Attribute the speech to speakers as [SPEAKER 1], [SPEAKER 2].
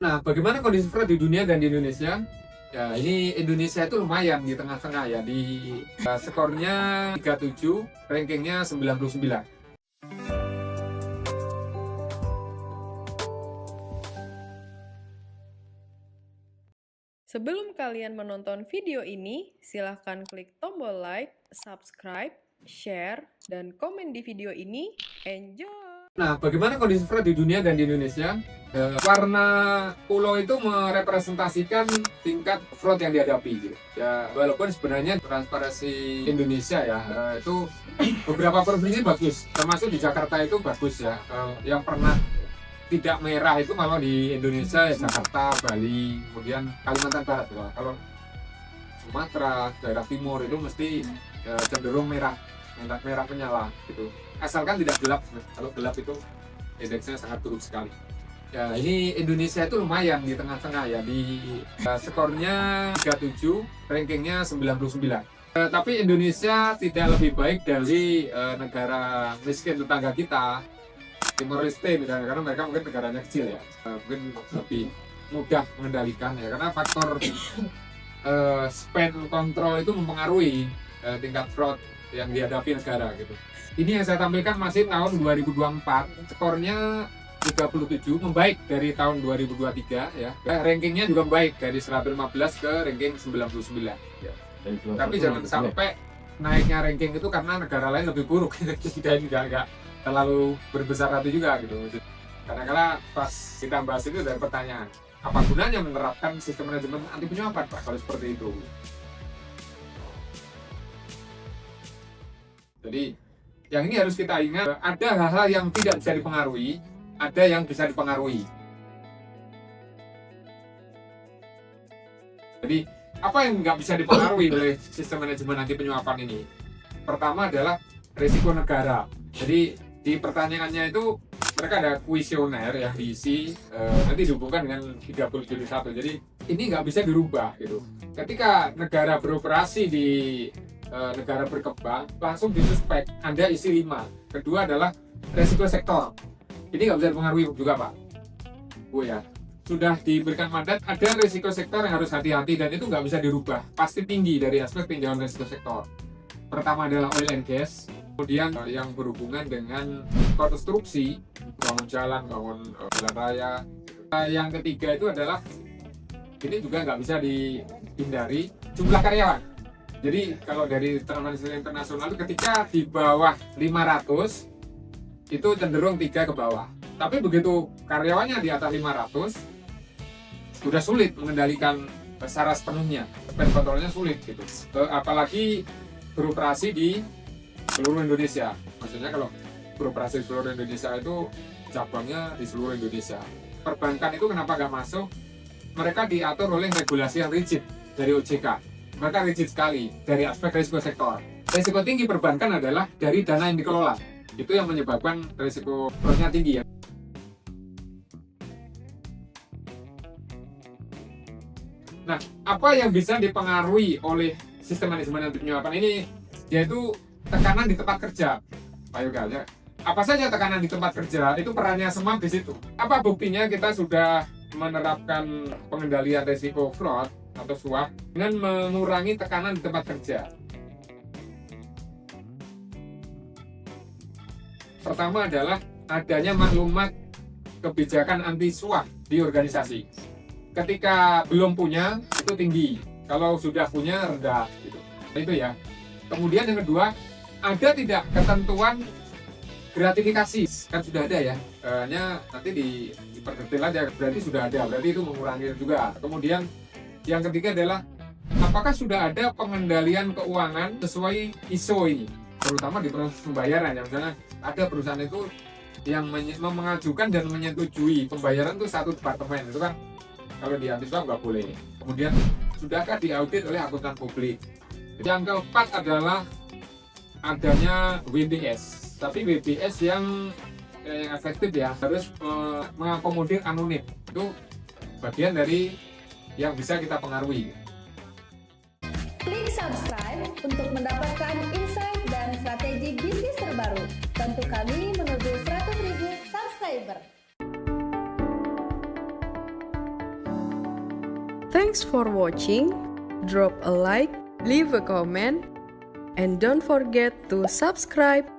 [SPEAKER 1] Nah, bagaimana kondisi fraud di dunia dan di Indonesia? Ya, ini Indonesia itu lumayan di tengah-tengah ya. Skornya 37, rankingnya 99.
[SPEAKER 2] Sebelum kalian menonton video ini, silahkan klik tombol like, subscribe, share, dan komen di video ini. Enjoy!
[SPEAKER 1] Nah, bagaimana kondisi fraud di dunia dan di Indonesia? Warna pulau itu merepresentasikan tingkat fraud yang dihadapi. Gitu. Ya, walaupun sebenarnya transparansi Indonesia ya, itu beberapa provinsi bagus, termasuk di Jakarta itu bagus ya. Yang pernah tidak merah itu malah di Indonesia ya, Jakarta, Bali, kemudian Kalimantan Barat. Ya. Kalau Sumatera, daerah timur itu mesti cenderung merah menyala gitu. Asalkan tidak gelap. Kalau gelap itu indeksnya sangat buruk sekali. Ya, ini Indonesia itu lumayan di tengah-tengah ya. Skornya 37, rankingnya 99. Tapi Indonesia tidak lebih baik dari negara miskin tetangga kita, Timor Leste misalnya, karena mereka mungkin negaranya kecil ya, mungkin lebih mudah mengendalikan ya, karena faktor spend control itu mempengaruhi tingkat fraud yang dihadapi negara gitu. Ini yang saya tampilkan masih tahun 2024, skornya 37, membaik dari tahun 2023 ya. Rankingnya juga membaik dari 115 ke ranking 99 ya. Tapi jangan sampai naiknya ranking itu karena negara lain lebih buruk. Kita juga terlalu berbesar hati juga gitu. Karena pas kita bahas itu dari pertanyaan, apa gunanya menerapkan sistem manajemen anti penyuapan Pak kalau seperti itu? Jadi yang ini harus kita ingat, ada hal-hal yang tidak bisa dipengaruhi, ada yang bisa dipengaruhi. Jadi apa yang nggak bisa dipengaruhi oleh sistem manajemen anti penyuapan ini? Pertama adalah risiko negara. Jadi di pertanyaannya itu mereka ada kuesioner yang diisi, nanti dihubungkan dengan 30/1. Jadi ini nggak bisa dirubah gitu. Ketika negara beroperasi di negara berkembang, langsung disuspek Anda isi 5. Kedua adalah resiko sektor. Ini nggak bisa dipengaruhi juga Pak. Ya, sudah diberikan mandat, ada resiko sektor yang harus hati-hati dan itu nggak bisa dirubah. Pasti tinggi dari aspek tinjauan resiko sektor. Pertama adalah oil and gas, kemudian yang berhubungan dengan konstruksi, bangun jalan, bangun jalan raya. Yang ketiga itu adalah, ini juga nggak bisa dihindari, jumlah karyawan. Jadi kalau dari Transparency International itu ketika di bawah 500 itu cenderung 3 ke bawah. Tapi begitu karyawannya di atas 500 sudah sulit mengendalikan secara sepenuhnya. Spend kontrolnya sulit gitu. Apalagi beroperasi di seluruh Indonesia. Maksudnya kalau beroperasi di seluruh Indonesia itu cabangnya di seluruh Indonesia. Perbankan itu kenapa nggak masuk? Mereka diatur oleh regulasi yang rigid dari OJK. Maka rigid sekali dari aspek risiko sektor. Risiko tinggi perbankan adalah dari dana yang dikelola. Itu yang menyebabkan risiko fraudnya tinggi ya. Nah, apa yang bisa dipengaruhi oleh sistem manajemen anti penyuapan ini? Yaitu tekanan di tempat kerja, Pak Yoga ya. Apa saja tekanan di tempat kerja? Itu perannya semua di situ. Apa buktinya kita sudah menerapkan pengendalian risiko fraud atau suap dengan mengurangi tekanan di tempat kerja? Pertama adalah adanya maklumat kebijakan anti suap di organisasi. Ketika belum punya itu tinggi, kalau sudah punya rendah gitu. Itu ya. Kemudian yang kedua, ada tidak ketentuan gratifikasi? Kan sudah ada ya. Hanya nanti diperdetil aja, berarti sudah ada, berarti itu mengurangi juga. Kemudian yang ketiga adalah apakah sudah ada pengendalian keuangan sesuai ISO ini, terutama di proses pembayaran ya. Misalnya ada perusahaan itu yang mengajukan dan menyetujui pembayaran itu satu departemen, itu kan kalau di anti suap nggak boleh. Kemudian sudahkah diaudit oleh akuntan publik? Yang keempat adalah adanya WBS, tapi WBS yang efektif ya, harus mengakomodir anonim. Itu bagian dari yang bisa kita pengaruhi.
[SPEAKER 3] Klik subscribe untuk mendapatkan insight dan strategi bisnis terbaru. Bantu kami menuju 100.000 subscriber.
[SPEAKER 2] Thanks for watching. Drop a like, leave a comment, and don't forget to subscribe.